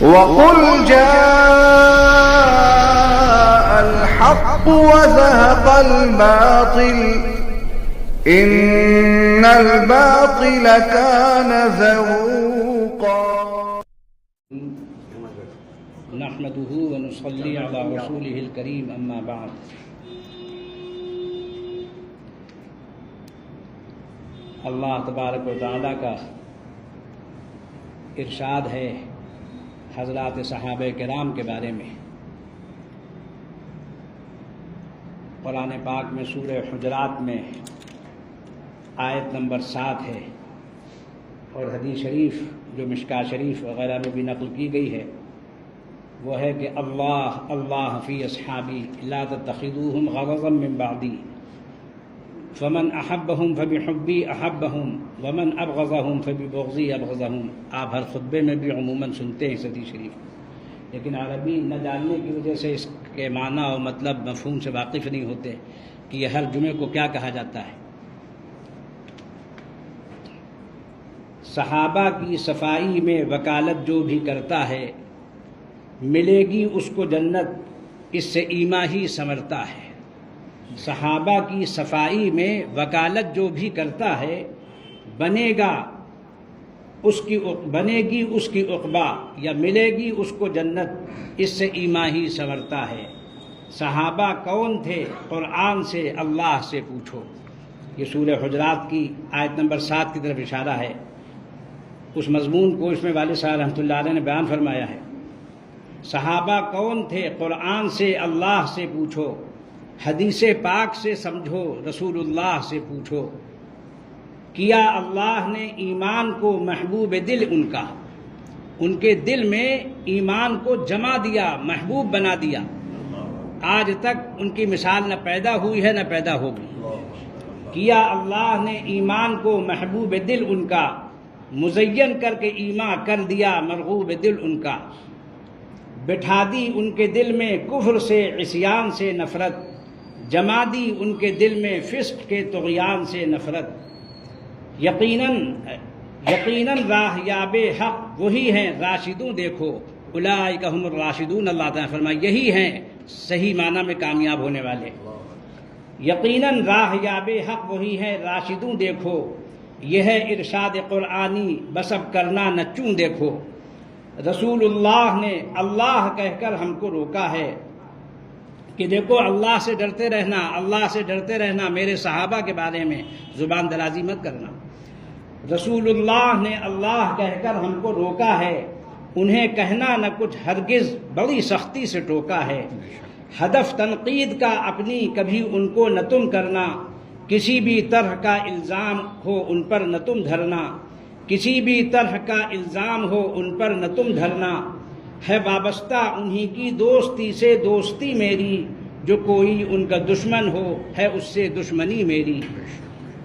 وقل جاء الحق وزهق الباطل إن الباطل كان زهوقا نحمده ونصلي على رسوله الكريم اما بعد اللہ تبارک و تعالیٰ کا ارشاد ہے حضرات صحابہ کرام کے بارے میں قرآن پاک میں سورہ حجرات میں آیت نمبر 7 ہے، اور حدیث شریف جو مشکاہ شریف وغیرہ میں بھی نقل کی گئی ہے وہ ہے کہ اللہ اللہ فی اصحابی لا تتخذوہم غرضا من بعدی فمن احبہم فبحبی احبہم ومن ابغضہم فببغضی ابغضہم۔ آپ ہر خطبے میں بھی عموماً سنتے ہیں اس حدیث شریف، لیکن عربی نہ جاننے کی وجہ سے اس کے معنی اور مطلب مفہوم سے واقف نہیں ہوتے کہ یہ ہر جمعے کو کیا کہا جاتا ہے۔ صحابہ کی صفائی میں وکالت جو بھی کرتا ہے ملے گی اس کو جنت، اس سے ایمان ہی سنورتا ہے۔ صحابہ کی صفائی میں وکالت جو بھی کرتا ہے بنے گی اس کی عقبہ یا ملے گی اس کو جنت، اس سے ایمان ہی سنورتا ہے۔ صحابہ کون تھے؟ قرآن سے اللہ سے پوچھو۔ یہ سورہ حجرات کی آیت نمبر 7 کی طرف اشارہ ہے۔ اس مضمون کو اس میں والد صاحب رحمۃ اللہ علیہ نے بیان فرمایا ہے۔ صحابہ کون تھے؟ قرآن سے اللہ سے پوچھو، حدیث پاک سے سمجھو، رسول اللہ سے پوچھو۔ کیا اللہ نے ایمان کو محبوب دل ان کے دل میں ایمان کو جما دیا، محبوب بنا دیا۔ آج تک ان کی مثال نہ پیدا ہوئی ہے نہ پیدا ہوگی۔ کیا اللہ نے ایمان کو محبوب دل ان کا مزین کر کے ایمان کر دیا مرغوب دل ان کا، بٹھا دی ان کے دل میں کفر سے عصیان سے نفرت، جما دی ان کے دل میں فسق کے طغیان سے نفرت۔ یقیناً راہ یاب حق وہی ہیں راشدوں، دیکھو اولئک هم الراشدون۔ اللہ تعالیٰ فرمائے یہی ہیں صحیح معنی میں کامیاب ہونے والے۔ یقیناً راہ یاب حق وہی ہیں راشدوں، دیکھو یہ ہے ارشاد قرآنی بسب کرنا نہ چوں، دیکھو رسول اللہ نے اللہ کہہ کر ہم کو روکا ہے کہ دیکھو اللہ سے ڈرتے رہنا، اللہ سے ڈرتے رہنا، میرے صحابہ کے بارے میں زبان درازی مت کرنا۔ رسول اللہ نے اللہ کہہ کر ہم کو روکا ہے، انہیں کہنا نہ کچھ ہرگز بڑی سختی سے ٹوکا ہے۔ ہدف تنقید کا اپنی کبھی ان کو نہ تم کرنا، کسی بھی طرح کا الزام ہو ان پر نہ تم دھرنا، کسی بھی طرح کا الزام ہو ان پر نہ تم دھرنا۔ ہے وابستہ انہی کی دوستی سے دوستی میری، جو کوئی ان کا دشمن ہو ہے اس سے دشمنی میری۔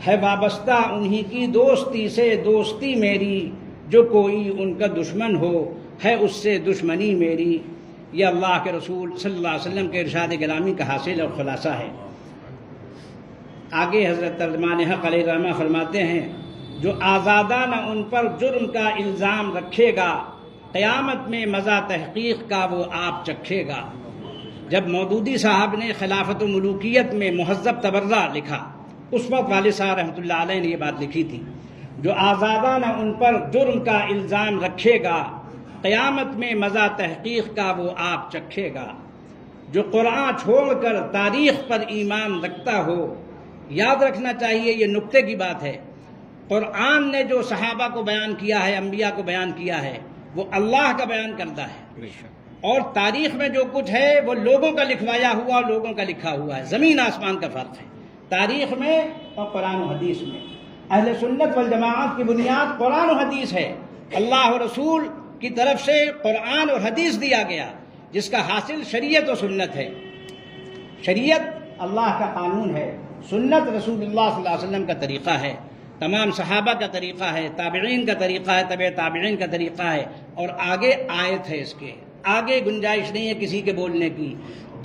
ہے وابستہ انہی کی دوستی سے دوستی میری، جو کوئی ان کا دشمن ہو ہے اس سے دشمنی میری۔ یہ اللہ کے رسول صلی اللہ علیہ وسلم کے ارشاد گرامی کا حاصل اور خلاصہ ہے۔ آگے حضرت ترجمان حق علیہ الرحمہ فرماتے ہیں جو آزادانہ ان پر جرم کا الزام رکھے گا، قیامت میں مزہ تحقیق کا وہ آپ چکھے گا۔ جب مودودی صاحب نے خلافت و ملوکیت میں مہذب تبرہ لکھا، اس وقت والد صاحب رحمۃ اللہ علیہ نے یہ بات لکھی تھی، جو آزادانہ ان پر جرم کا الزام رکھے گا، قیامت میں مزہ تحقیق کا وہ آپ چکھے گا۔ جو قرآن چھوڑ کر تاریخ پر ایمان رکھتا ہو، یاد رکھنا چاہیے یہ نکتے کی بات ہے، قرآن نے جو صحابہ کو بیان کیا ہے، انبیاء کو بیان کیا ہے، وہ اللہ کا بیان کرتا ہے، اور تاریخ میں جو کچھ ہے وہ لوگوں کا لکھوایا ہوا، لوگوں کا لکھا ہوا ہے۔ زمین آسمان کا فرق ہے تاریخ میں اور قرآن و حدیث میں۔ اہل سنت والجماعت کی بنیاد قرآن و حدیث ہے، اللہ و رسول کی طرف سے قرآن اور حدیث دیا گیا، جس کا حاصل شریعت و سنت ہے۔ شریعت اللہ کا قانون ہے، سنت رسول اللہ صلی اللہ علیہ وسلم کا طریقہ ہے، تمام صحابہ کا طریقہ ہے، تابعین کا طریقہ ہے، تبع تابعین کا طریقہ ہے، اور آگے آیت ہے، اس کے آگے گنجائش نہیں ہے کسی کے بولنے کی۔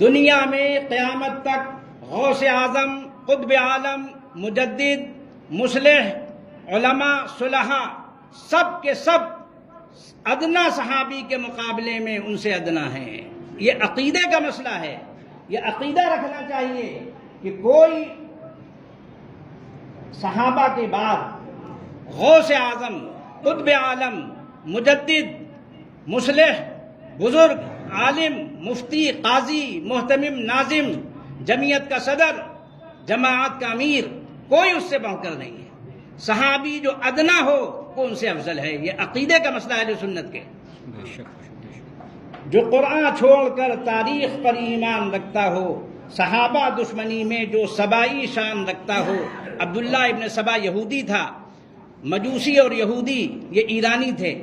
دنیا میں قیامت تک غوث اعظم، قطب عالم، مجدد، مصلح، علماء، صلحاء، سب کے سب ادنا صحابی کے مقابلے میں ان سے ادنا ہیں۔ یہ عقیدے کا مسئلہ ہے، یہ عقیدہ رکھنا چاہیے کہ کوئی صحابہ کے بعد غوث اعظم، قطب عالم، مجدد، مصلح، بزرگ، عالم، مفتی، قاضی، محتمم، ناظم، جمعیت کا صدر، جماعت کا امیر، کوئی اس سے بڑھ کر نہیں ہے۔ صحابی جو ادنا ہو وہ ان سے افضل ہے۔ یہ عقیدے کا مسئلہ ہے اہل سنت کے۔ جو قرآن چھوڑ کر تاریخ پر ایمان رکھتا ہو، صحابہ دشمنی میں جو سبائی شان رکھتا ہو۔ عبداللہ ابن سبا یہودی تھا، مجوسی اور یہودی یہ ایرانی تھے۔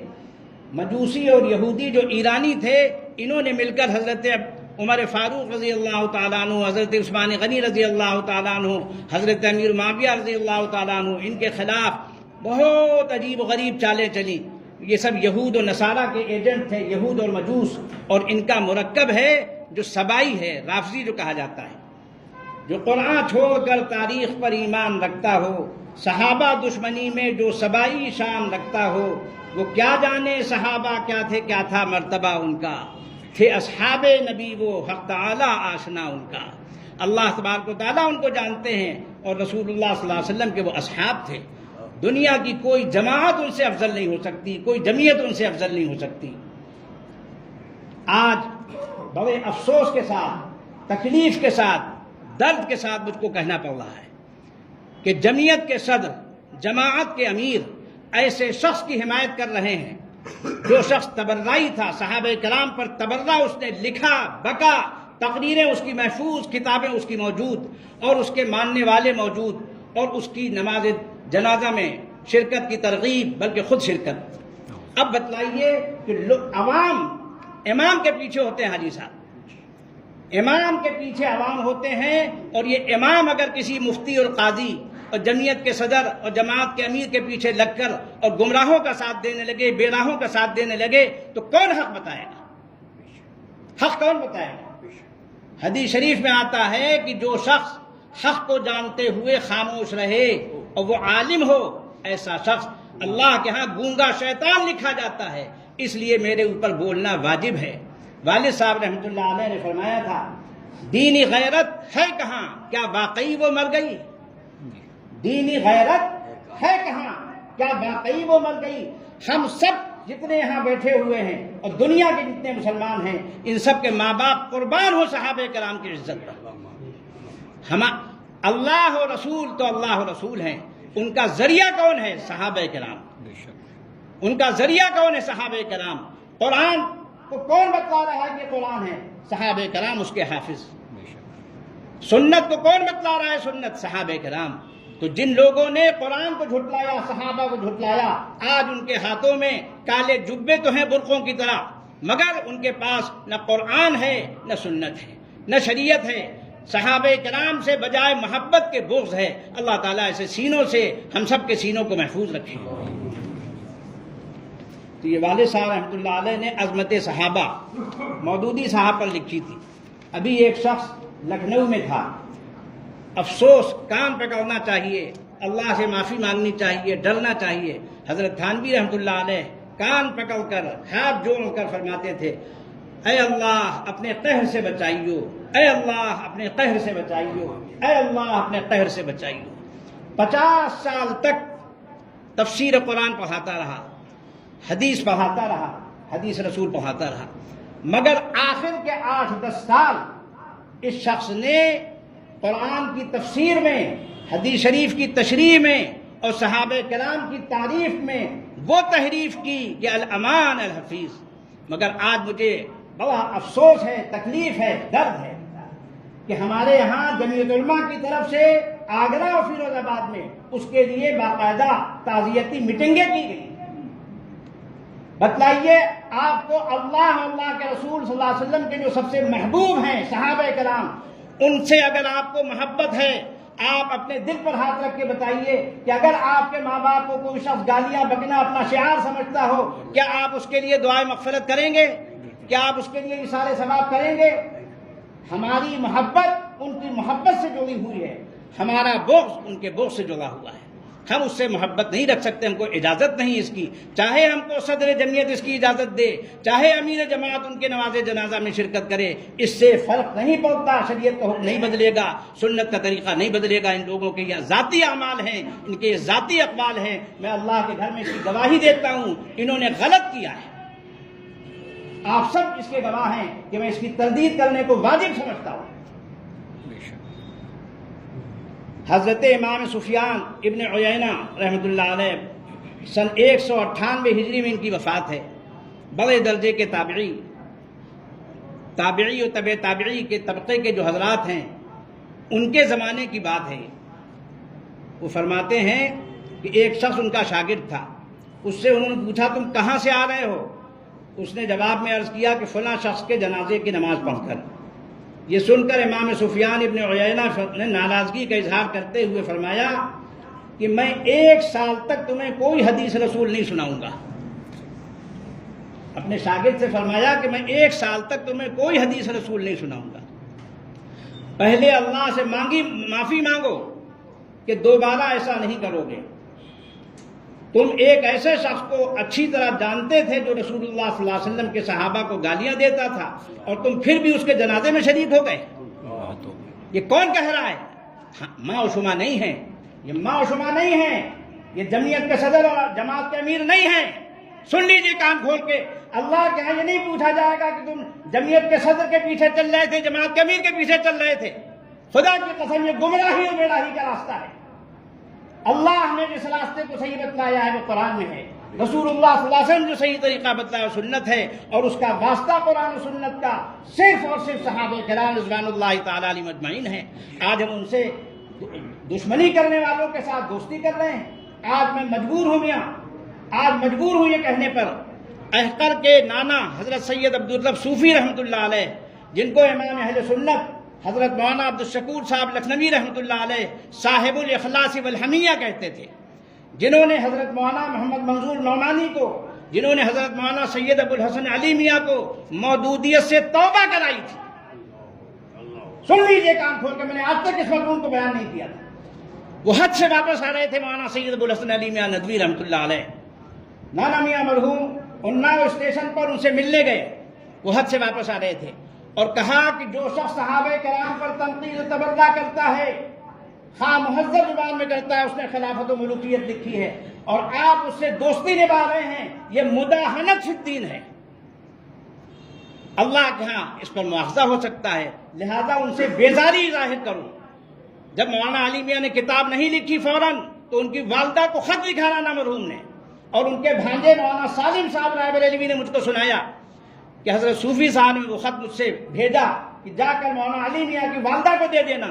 مجوسی اور یہودی جو ایرانی تھے، انہوں نے مل کر حضرت عمر فاروق رضی اللہ تعالیٰ عنہ، حضرت عثمان غنی رضی اللہ تعالیٰ عنہ، حضرت امیر معاویہ رضی اللہ تعالیٰ عنہ، ان کے خلاف بہت عجیب و غریب چالیں چلیں۔ یہ سب یہود و نصارہ کے ایجنٹ تھے، یہود اور مجوس، اور ان کا مرکب ہے جو سبائی ہے، رافضی جو کہا جاتا ہے۔ جو قرآن چھوڑ کر تاریخ پر ایمان رکھتا ہو، صحابہ دشمنی میں جو سبائی شان رکھتا ہو، وہ کیا جانے صحابہ کیا تھے، کیا تھا مرتبہ ان کا، تھے اصحاب نبی وہ حق تعالی آشنا ان کا۔ اللہ تبارک و تعالیٰ ان کو جانتے ہیں، اور رسول اللہ صلی اللہ علیہ وسلم کے وہ اصحاب تھے۔ دنیا کی کوئی جماعت ان سے افضل نہیں ہو سکتی، کوئی جمعیت ان سے افضل نہیں ہو سکتی۔ آج بڑے افسوس کے ساتھ، تکلیف کے ساتھ، درد کے ساتھ مجھ کو کہنا پڑ رہا ہے کہ جمعیت کے صدر، جماعت کے امیر ایسے شخص کی حمایت کر رہے ہیں جو شخص تبرعی تھا، صحابہ کرام پر تبرع اس نے لکھا، بکا، تقریریں اس کی محفوظ، کتابیں اس کی موجود، اور اس کے ماننے والے موجود، اور اس کی نماز جنازہ میں شرکت کی ترغیب، بلکہ خود شرکت۔ اب بتلائیے کہ عوام امام کے پیچھے ہوتے ہیں، حاجی صاحب امام کے پیچھے عوام ہوتے ہیں، اور یہ امام اگر کسی مفتی اور قاضی اور جمعیت کے صدر اور جماعت کے امیر کے پیچھے لگ کر اور گمراہوں کا ساتھ دینے لگے، بے راہوں کا ساتھ دینے لگے، تو کون حق بتائے گا؟ حق کون بتائے گا؟ حدیث شریف میں آتا ہے کہ جو شخص حق کو جانتے ہوئے خاموش رہے اور وہ عالم ہو، ایسا شخص اللہ کے ہاں گونگا شیطان لکھا جاتا ہے۔ اس لیے میرے اوپر بولنا واجب ہے۔ والد صاحب رحمۃ اللہ علیہ نے فرمایا تھا، دینی غیرت ہے کہاں، کیا واقعی وہ مر گئی؟ دینی غیرت ہے کہاں، کیا واقعی وہ مر گئی؟ ہم سب جتنے یہاں بیٹھے ہوئے ہیں اور دنیا کے جتنے مسلمان ہیں، ان سب کے ماں باپ قربان ہو صحابہ کرام کی عزت پر۔ ہم اللہ و رسول تو اللہ و رسول ہیں، ان کا ذریعہ کون ہے؟ صحابہ کرام۔ ان کا ذریعہ کون ہے؟ صحابہ کرام۔ قرآن کو کون بتلا رہا ہے کہ قرآن ہے؟ صحابہ کرام اس کے حافظ۔ سنت کو کون بتلا رہا ہے؟ سنت، صحابہ کرام۔ تو جن لوگوں نے قرآن کو جھٹلایا، صحابہ کو جھٹلایا، آج ان کے ہاتھوں میں کالے جبے تو ہیں برقعوں کی طرح، مگر ان کے پاس نہ قرآن ہے، نہ سنت ہے، نہ شریعت ہے۔ صحابہ کرام سے بجائے محبت کے بغض ہے۔ اللہ تعالیٰ ایسے سینوں سے ہم سب کے سینوں کو محفوظ رکھے۔ تو یہ والد صاحب رحمۃ اللہ علیہ نے عظمت صحابہ مودودی صاحب پر لکھی تھی۔ ابھی ایک شخص لکھنؤ میں تھا، افسوس، کان پکڑنا چاہیے، اللہ سے معافی مانگنی چاہیے، ڈرنا چاہیے۔ حضرت تھانوی رحمۃ اللہ علیہ کان پکڑ کر، ہاتھ جوڑ کر فرماتے تھے، اے اللہ اپنے قہر سے بچائیو، اے اللہ اپنے قہر سے بچائیو، اے اللہ اپنے قہر سے بچائیو۔ 50 سال تک تفسیر قرآن پڑھاتا رہا، حدیث پڑھاتا رہا، حدیث رسول پڑھاتا رہا، مگر آخر کے 8-10 سال اس شخص نے قرآن کی تفسیر میں، حدیث شریف کی تشریح میں اور صحابہ کرام کی تعریف میں وہ تحریف کی کہ الامان الحفیظ۔ مگر آج مجھے بڑا افسوس ہے، تکلیف ہے، درد ہے کہ ہمارے یہاں جمعیت علماء کی طرف سے آگرہ اور فیروز آباد میں اس کے لیے باقاعدہ تعزیتی میٹنگیں کی گئی۔ بتلائیے آپ کو اللہ اور اللہ کے رسول صلی اللہ علیہ وسلم کے جو سب سے محبوب ہیں صحابہ کرام، ان سے اگر آپ کو محبت ہے، آپ اپنے دل پر ہاتھ رکھ کے بتائیے کہ اگر آپ کے ماں باپ کو کوئی شخص گالیاں بکنا اپنا شعار سمجھتا ہو، کیا آپ اس کے لیے دعائے مغفرت کریں گے؟ کیا آپ اس کے لیے اثار ثواب کریں گے؟ ہماری محبت ان کی محبت سے جڑی ہوئی ہے، ہمارا بغض ان کے بغض سے جڑا ہوا ہے۔ ہم اس سے محبت نہیں رکھ سکتے، ہم کو اجازت نہیں اس کی، چاہے ہم کو صدر جمعیت اس کی اجازت دے، چاہے امیر جماعت ان کے نماز جنازہ میں شرکت کرے، اس سے فرق نہیں پڑتا، شریعت کا حکم نہیں بدلے گا، سنت کا طریقہ نہیں بدلے گا۔ ان لوگوں کے یہ ذاتی اعمال ہیں، ان کے یہ ذاتی اقوال ہیں، میں اللہ کے گھر میں اس کی گواہی دیتا ہوں، انہوں نے غلط کیا ہے، آپ سب اس کے گواہ ہیں کہ میں اس کی تردید کرنے کو واجب سمجھتا ہوں۔ حضرت امام سفیان ابن عیینہ رحمۃ اللہ علیہ سن 198 ہجری میں ان کی وفات ہے، بڑے درجے کے تابعی و تبع تابعی کے طبقے کے جو حضرات ہیں ان کے زمانے کی بات ہے۔ وہ فرماتے ہیں کہ ایک شخص ان کا شاگرد تھا، اس سے انہوں نے پوچھا تم کہاں سے آ رہے ہو؟ اس نے جواب میں عرض کیا کہ فلاں شخص کے جنازے کی نماز پڑھ کر۔ یہ سن کر امام سفیان ابن عیینہ نے ناراضگی کا اظہار کرتے ہوئے فرمایا کہ میں 1 سال تک تمہیں کوئی حدیث رسول نہیں سناؤں گا۔ اپنے شاگرد سے فرمایا کہ میں 1 سال تک تمہیں کوئی حدیث رسول نہیں سناؤں گا، پہلے اللہ سے معافی مانگو کہ دوبارہ ایسا نہیں کرو گے۔ تم ایک ایسے شخص کو اچھی طرح جانتے تھے جو رسول اللہ صلی اللہ علیہ وسلم کے صحابہ کو گالیاں دیتا تھا، اور تم پھر بھی اس کے جنازے میں شریک ہو گئے۔ یہ کون کہہ رہا ہے؟ ماں و شما نہیں ہے، یہ ماں و شما نہیں ہے، یہ جمعیت کے صدر اور جماعت کے امیر نہیں ہیں۔ سن لیجیے کان کھول کے، اللہ کے ہاں یہ نہیں پوچھا جائے گا کہ تم جمعیت کے صدر کے پیچھے چل رہے تھے، جماعت کے امیر کے پیچھے چل رہے تھے۔ خدا کی قسم یہ گمراہی و بیراہی کا راستہ ہے۔ اللہ نے جس راستے کو صحیح بتلایا ہے وہ قرآن میں ہے، رسول اللہ صلی اللہ علیہ وسلم جو صحیح طریقہ بتلایا سنت ہے، اور اس کا واسطہ قرآن و سنت کا صرف اور صرف صحابہ کرام رضوان اللہ تعالیٰ علیہم اجمعین ہیں۔ آج ہم ان سے دشمنی کرنے والوں کے ساتھ دوستی کر رہے ہیں۔ آج میں مجبور ہوں یہ کہنے پر، احقر کے نانا حضرت سید عبدالرب صوفی رحمۃ اللہ علیہ، جن کو امام اہل سنت حضرت مولانا عبدالشکور صاحب لکھنوی رحمۃ اللہ علیہ صاحب الاخلاص والحمیہ کہتے تھے، جنہوں نے حضرت مولانا محمد منظور نعمانی کو، جنہوں نے حضرت مولانا سید ابو الحسن علی میاں کو مودودیت سے توبہ کرائی تھی۔ سن لیجیے کان کھول کے، میں نے آج تک اس مضمون کو بیان نہیں کیا تھا۔ وہ حج سے واپس آ رہے تھے مولانا سید ابو الحسن علی میاں ندوی رحمۃ اللہ علیہ، نانا میاں مرحوم اناؤ اسٹیشن پر ان سے ملنے گئے، وہ حج سے واپس آ رہے تھے، اور کہا کہ جو شخص صحابہ کرام پر تنقید و تبرہ کرتا ہے، خواہ مہذب زبان میں کرتا ہے، اس نے خلافت و ملوکیت لکھی ہے، اور آپ اس سے دوستی نبھا رہے ہیں، یہ مداہنت فی الدین ہے، اللہ کے ہاں اس پر مواخذہ ہو سکتا ہے، لہذا ان سے بیزاری ظاہر کرو۔ جب مولانا علی میاں نے کتاب نہیں لکھی فوراً، تو ان کی والدہ کو خط لکھا نانا مرحوم نے، اور ان کے بھانجے مولانا سالم صاحب رائے بریلوی نے مجھ کو سنایا کہ حضرت صوفی صاحب نے وہ خط مجھ سے بھیجا کہ جا کر مولانا علی میاں کی والدہ کو دے دینا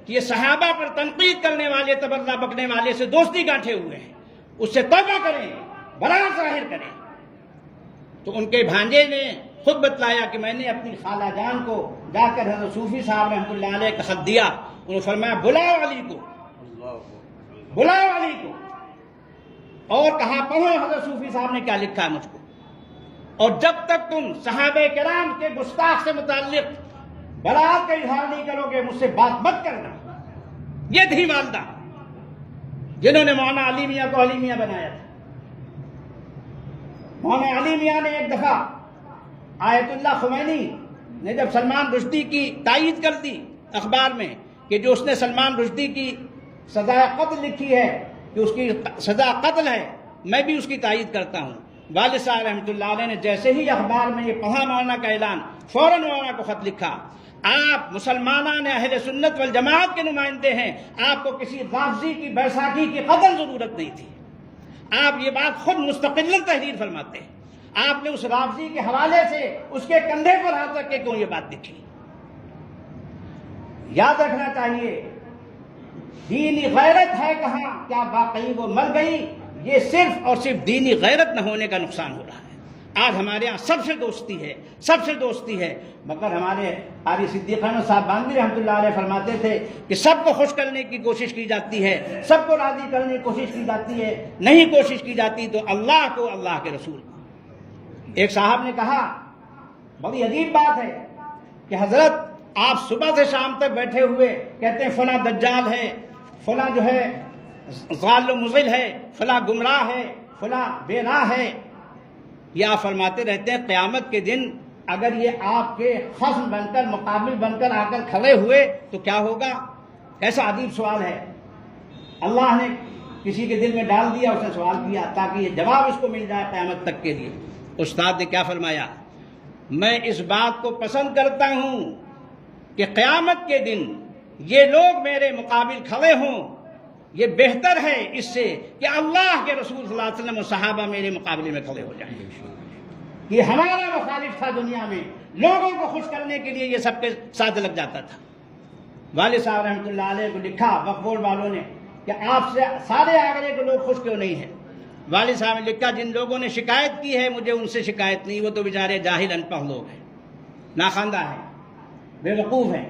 کہ یہ صحابہ پر تنقید کرنے والے، تبرہ بکنے والے سے دوستی گانٹھے ہوئے ہیں، اس سے توبہ کریں، برات ظاہر کریں۔ تو ان کے بھانجے نے خود بتلایا کہ میں نے اپنی خالہ جان کو جا کر حضرت صوفی صاحب رحمۃ اللہ علیہ کا خط دیا، انہوں نے فرمایا بلاؤ علی کو، بلاؤ علی کو، اور کہا پڑھو حضرت صوفی صاحب نے کیا لکھا ہے مجھ کو، اور جب تک تم صحابہ کرام کے گستاخ سے متعلق برات کا اظہار نہیں کرو گے مجھ سے بات مت کرنا۔ یہ تھی والدہ جنہوں نے مولانا علی میاں کو علی میاں بنایا تھا۔ مولانا علی میاں نے ایک دفعہ آیت اللہ خمینی نے جب سلمان رشدی کی تائید کر دی اخبار میں کہ جو اس نے سلمان رشدی کی سزا قتل لکھی ہے کہ اس کی سزا قتل ہے، میں بھی اس کی تائید کرتا ہوں۔ والد صاحب رحمۃ اللہ علیہ نے جیسے ہی اخبار میں یہ پڑھا مولانا کا اعلان، فوراً مولانا کو خط لکھا، آپ مسلمانان اہل سنت والجماعت کے نمائندے ہیں، آپ کو کسی رافضی کی بیساکھی کی قدر ضرورت نہیں تھی، آپ یہ بات خود مستقل تحریر فرماتے ہیں، آپ نے اس رافضی کے حوالے سے اس کے کندھے پر ہاتھ رکھ کے کیوں یہ بات لکھی؟ یاد رکھنا چاہیے دینی غیرت ہے کہاں، کیا واقعی وہ مر گئی؟ یہ صرف اور صرف دینی غیرت نہ ہونے کا نقصان ہو رہا ہے۔ آج ہمارے ہاں سب سے دوستی ہے، مگر ہمارے قاری صدیق احمد صاحب باندھی رحمۃ اللہ علیہ فرماتے تھے کہ سب کو خوش کرنے کی کوشش کی جاتی ہے، سب کو راضی کرنے کی کوشش کی جاتی ہے، نہیں کوشش کی جاتی تو اللہ کو، اللہ کے رسول کو۔ ایک صاحب نے کہا بڑی عجیب بات ہے کہ حضرت آپ صبح سے شام تک بیٹھے ہوئے کہتے ہیں فلاں دجال ہے، فلاں جو ہے ضال و مضل ہے، فلاں گمراہ ہے، فلاں بے راہ ہے، یہ آپ فرماتے رہتے ہیں۔ قیامت کے دن اگر یہ آپ کے خصم بن کر، مقابل بن کر آ کر کھڑے ہوئے تو کیا ہوگا؟ کیسا عجیب سوال ہے، اللہ نے کسی کے دل میں ڈال دیا، اس نے سوال کیا تاکہ یہ جواب اس کو مل جائے قیامت تک کے لیے۔ استاد نے کیا فرمایا؟ میں اس بات کو پسند کرتا ہوں کہ قیامت کے دن یہ لوگ میرے مقابل کھڑے ہوں، یہ بہتر ہے اس سے کہ اللہ کے رسول صلی اللہ علیہ وسلم و صحابہ میرے مقابلے میں کھڑے ہو جائیں۔ یہ ہمارا مخالف تھا دنیا میں، لوگوں کو خوش کرنے کے لیے یہ سب کے ساتھ لگ جاتا تھا۔ والد صاحب رحمۃ اللہ علیہ کو لکھا وقف والوں نے کہ آپ سے سارے آگرے کے لوگ خوش کیوں نہیں ہیں؟ والد صاحب نے لکھا جن لوگوں نے شکایت کی ہے مجھے ان سے شکایت نہیں، وہ تو بیچارے جاہل ان پڑھ لوگ ہیں، ناخواندہ ہیں، بے وقوف ہیں،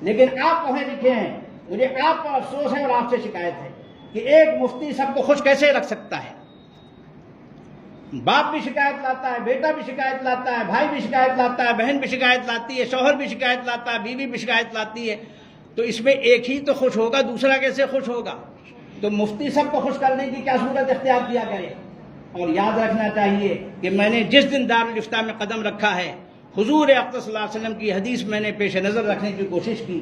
لیکن آپ پڑھے لکھے ہیں، مجھے آپ پر افسوس ہے اور آپ سے شکایت ہے کہ ایک مفتی سب کو خوش کیسے رکھ سکتا ہے؟ باپ بھی شکایت لاتا ہے، بیٹا بھی شکایت لاتا ہے، بھائی بھی شکایت لاتا ہے، بہن بھی شکایت لاتی ہے، شوہر بھی شکایت لاتا ہے، بیوی بھی شکایت لاتی ہے، تو اس میں ایک ہی تو خوش ہوگا، دوسرا کیسے خوش ہوگا؟ تو مفتی سب کو خوش کرنے کی کیا صورت اختیار کیا کرے؟ اور یاد رکھنا چاہیے کہ میں نے جس دن دارالفتاء میں قدم رکھا ہے، حضور اقدس صلی اللہ علیہ وسلم کی حدیث میں نے پیش نظر رکھنے کی کوشش کی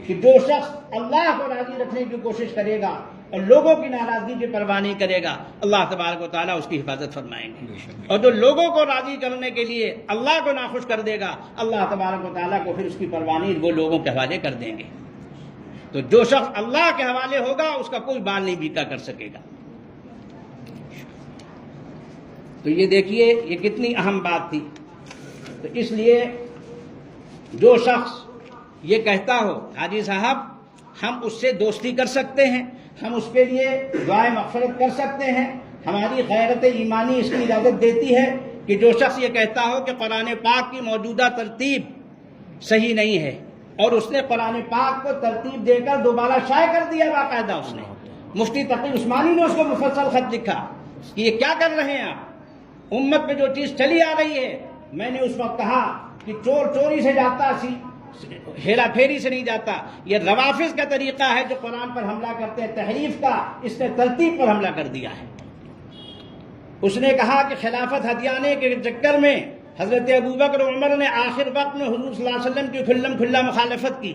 کہ جو شخص اللہ کو راضی رکھنے کی کوشش کرے گا اور لوگوں کی ناراضگی کی پرواہ نہیں کرے گا، اللہ تبارک و تعالیٰ اس کی حفاظت فرمائیں گے، اور جو لوگوں کو راضی کرنے کے لیے اللہ کو ناخوش کر دے گا، اللہ تبارک و تعالیٰ کو پھر اس کی پرواہ نہیں، وہ لوگوں کے حوالے کر دیں گے۔ تو جو شخص اللہ کے حوالے ہوگا اس کا کوئی بال نہیں بیکا کر سکے گا۔ تو یہ دیکھیے یہ کتنی اہم بات تھی۔ تو اس لیے جو شخص یہ کہتا ہو حاجی صاحب ہم اس سے دوستی کر سکتے ہیں، ہم اس کے لیے دعائے مغفرت کر سکتے ہیں، ہماری غیرت ایمانی اس کی اجازت دیتی ہے کہ جو شخص یہ کہتا ہو کہ قرآن پاک کی موجودہ ترتیب صحیح نہیں ہے، اور اس نے قرآن پاک کو ترتیب دے کر دوبارہ شائع کر دیا، باقاعدہ اس نے، مفتی تقی عثمانی نے اس کو مفصل خط لکھا کہ یہ کیا کر رہے ہیں آپ، امت میں جو چیز چلی آ رہی ہے۔ میں نے اس وقت کہا کہ چور چوری سے جاتا، ہیرا پھیری سے نہیں جاتا، یہ روافظ کا طریقہ ہے جو قرآن پر حملہ کرتے ہیں، تحریف کا، اس نے ترتیب پر حملہ کر دیا ہے۔ اس نے کہا کہ خلافت ہتھیانے کے چکر میں حضرت ابوبکر و عمر نے آخر وقت میں حضور صلی اللہ علیہ وسلم کی کھلا مخالفت کی،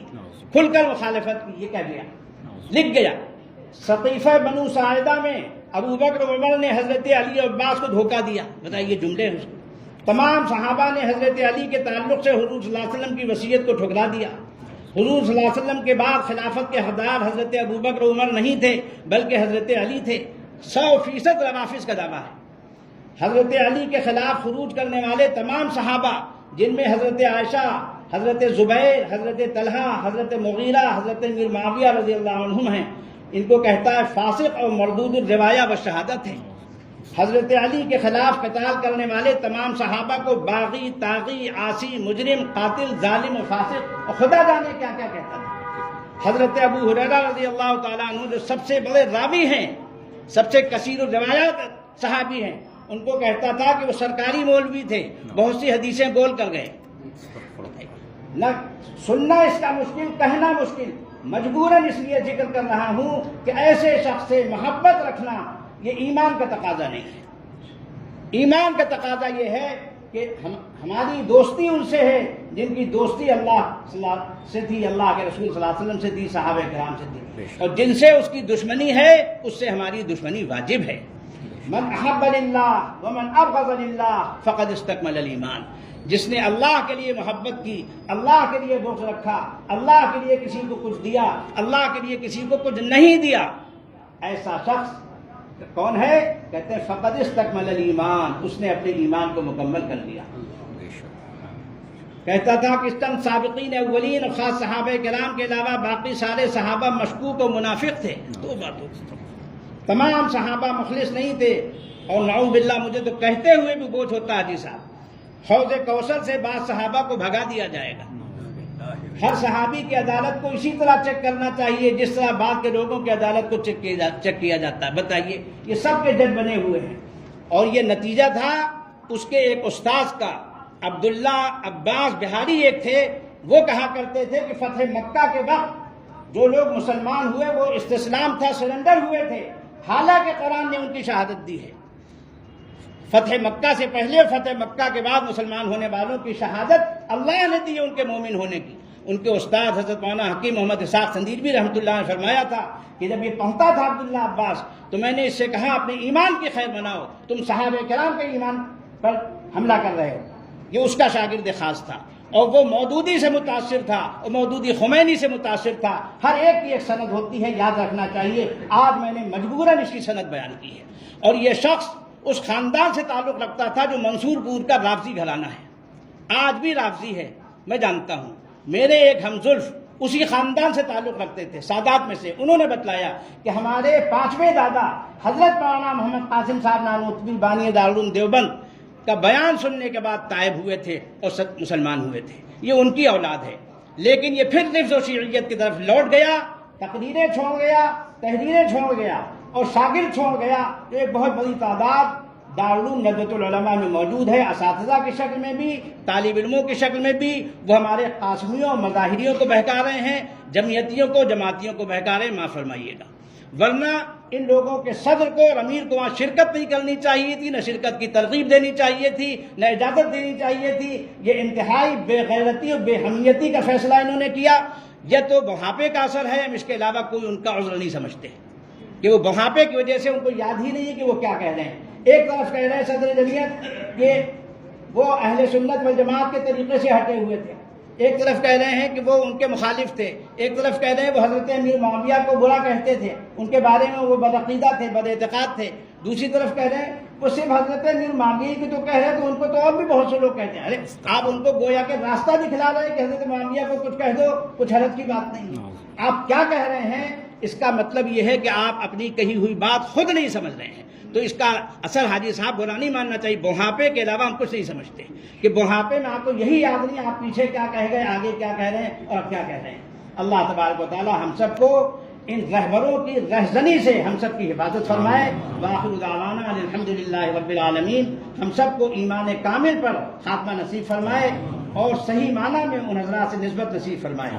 کھل کر مخالفت کی۔ یہ کہہ دیا، لکھ گیا سقیفہ بنو ساعدہ میں ابوبکر و عمر نے حضرت علی و عباس کو دھوکہ دیا۔ بتائیے جملے ہیں، تمام صحابہ نے حضرت علی کے تعلق سے حضور صلی اللہ علیہ وسلم کی وصیت کو ٹھکرا دیا۔ حضور صلی اللہ علیہ وسلم کے بعد خلافت کے حقدار حضرت ابوبکر و عمر نہیں تھے بلکہ حضرت علی تھے۔ 100% روافظ کا دعویٰ ہے۔ حضرت علی کے خلاف خروج کرنے والے تمام صحابہ، جن میں حضرت عائشہ، حضرت زبیر، حضرت طلحہ، حضرت مغیرہ، حضرت امیر معاویہ رضی اللہ عنہم ہیں، ان کو کہتا ہے فاسق اور مردود الروایہ و شہادت ہے۔ حضرت علی کے خلاف قتال کرنے والے تمام صحابہ کو باغی، طاغی، عاصی، مجرم، قاتل، ظالم و فاسق اور خدا جانے کیا کیا کہتا تھا۔ حضرت ابو ہریرہ رضی اللہ تعالیٰ عنہ جو سب سے بڑے راوی ہیں، سب سے کثیر الروایات صحابی ہیں، ان کو کہتا تھا کہ وہ سرکاری مولوی تھے، بہت سی حدیثیں بول کر گئے۔ نہ سننا اس کا مشکل، کہنا مشکل، مجبوراً اس لیے ذکر کر رہا ہوں کہ ایسے شخص سے محبت رکھنا یہ ایمان کا تقاضا نہیں ہے۔ ایمان کا تقاضا یہ ہے کہ ہماری دوستی ان سے ہے جن کی دوستی اللہ سے تھی، اللہ کے رسول صلی اللہ علیہ وسلم سے تھی، صحابہ کرام سے تھی، اور جن سے اس کی دشمنی ہے اس سے ہماری دشمنی واجب ہے۔ من احب للہ ومن ابغض للہ فقد استکمل الایمان۔ جس نے اللہ کے لیے محبت کی، اللہ کے لیے بغض رکھا، اللہ کے لیے کسی کو کچھ دیا، اللہ کے لیے کسی کو کچھ نہیں دیا، ایسا شخص کون ہے؟ کہتے ہیں فقد استکمل الایمان، اس نے اپنے ایمان کو مکمل کر لیا۔ کہتا تھا کہ چند سابقین اولین اور خاص صحابہ کرام کے علاوہ باقی سارے صحابہ مشکوک و منافق تھے۔ تمام صحابہ مخلص نہیں تھے، اور نعوذ باللہ مجھے تو کہتے ہوئے بھی بوجھ ہوتا ہے جی صاحب، حوض کوثر سے بعض صحابہ کو بھگا دیا جائے گا۔ ہر صحابی کی عدالت کو اسی طرح چیک کرنا چاہیے جس طرح بعد کے لوگوں کی عدالت کو چیک کیا جاتا ہے۔ بتائیے، یہ سب کے جج بنے ہوئے ہیں، اور یہ نتیجہ تھا اس کے ایک استاذ کا، عبداللہ عباس بہاری ایک تھے، وہ کہا کرتے تھے کہ فتح مکہ کے وقت جو لوگ مسلمان ہوئے وہ استسلام تھا، سرنڈر ہوئے تھے، حالانکہ قرآن نے ان کی شہادت دی ہے۔ فتح مکہ سے پہلے اور فتح مکہ کے بعد مسلمان ہونے والوں کی شہادت اللہ نے دی ہے ان کے مومن ہونے کی۔ ان کے استاد حضرت مولانا حکیم محمد اسحاق سندیلوی رحمۃ اللہ نے فرمایا تھا کہ جب یہ پہنچتا تھا عبداللہ عباس تو میں نے اس سے کہا اپنے ایمان کی خیر مناؤ، تم صحابہ کرام کے ایمان پر حملہ کر رہے ہو۔ یہ اس کا شاگرد خاص تھا، اور وہ مودودی سے متاثر تھا، اور مودودی خمینی سے متاثر تھا۔ ہر ایک کی ایک سند ہوتی ہے، یاد رکھنا چاہیے۔ آج میں نے مجبوراً اس کی سند بیان کی ہے، اور یہ شخص اس خاندان سے تعلق رکھتا تھا جو منصور پور کا رافضی گھرانہ ہے، آج بھی رافضی ہے، میں جانتا ہوں۔ میرے ایک ہمزلف اسی خاندان سے تعلق رکھتے تھے، سادات میں سے، انہوں نے بتلایا کہ ہمارے 5ویں دادا حضرت مولانا محمد قاسم صاحب نانوتوی بانی دارالعلوم دیوبند کا بیان سننے کے بعد تائب ہوئے تھے اور مسلمان ہوئے تھے۔ یہ ان کی اولاد ہے، لیکن یہ پھر رفض و شیعیت کی طرف لوٹ گیا، تقریریں چھوڑ گیا، تحریریں چھوڑ گیا، اور شاگرد چھوڑ گیا۔ ایک بہت بڑی تعداد دارالعلوم ندوۃ العلماء میں موجود ہے، اساتذہ کی شکل میں بھی، طالب علموں کی شکل میں بھی۔ وہ ہمارے قاسمیوں اور مظاہریوں کو بہکا رہے ہیں، جمعیتیوں کو، جماعتیوں کو بہکا رہے ہیں، معاف فرمائیے گا۔ ورنہ ان لوگوں کے صدر کو اور امیر کو وہاں شرکت نہیں کرنی چاہیے تھی، نہ شرکت کی ترغیب دینی چاہیے تھی، نہ اجازت دینی چاہیے تھی۔ یہ انتہائی بے غیرتی اور بے حمیتی کا فیصلہ انہوں نے کیا۔ یہ تو بڑھاپے کا اثر ہے، ہم اس کے علاوہ کوئی ان کا عذر نہیں سمجھتے، کہ وہ بڑھاپے کی وجہ سے ان کو یاد ہی نہیں ہے کہ وہ کیا کہہ رہے ہیں۔ ایک طرف کہہ رہے ہیں صدر جمعیت کہ وہ اہل سنت والجماعت کے طریقے سے ہٹے ہوئے تھے، ایک طرف کہہ رہے ہیں کہ وہ ان کے مخالف تھے، ایک طرف کہہ رہے ہیں وہ حضرت امیر معاویہ کو برا کہتے تھے، ان کے بارے میں وہ بدعقیدہ تھے، بد اعتقاد تھے۔ دوسری طرف کہہ رہے ہیں وہ صرف حضرت امیر معاویہ کی تو کہہ رہے ہیں، تو ان کو تو اور بھی بہت سے لوگ کہتے ہیں۔ ارے آپ ان کو گویا کہ راستہ دکھلا رہے ہیں کہ حضرت معاویہ کو کچھ کہہ دو، کچھ حرج کی بات نہیں ہے۔ آپ کیا کہہ رہے ہیں، اس کا مطلب یہ ہے کہ آپ اپنی کہی ہوئی بات خود نہیں سمجھ رہے ہیں۔ تو اس کا اثر حاجی صاحب برا نہیں ماننا چاہیے، بڑھاپے کے علاوہ ہم کچھ نہیں سمجھتے، کہ بڑھاپے میں آپ کو یہی یاد نہیں آپ پیچھے کیا کہہ گئے، آگے کیا کہہ رہے ہیں اور کیا کہہ رہے ہیں۔ اللہ تبارک و تعالی ہم سب کو ان رہبروں کی رہزنی سے ہم سب کی حفاظت فرمائے۔ وآخر دعوانا الحمدللہ رب العالمین۔ ہم سب کو ایمان کامل پر خاتمہ نصیب فرمائے، اور صحیح معنی میں ان حضرات سے نسبت نصیب فرمائے۔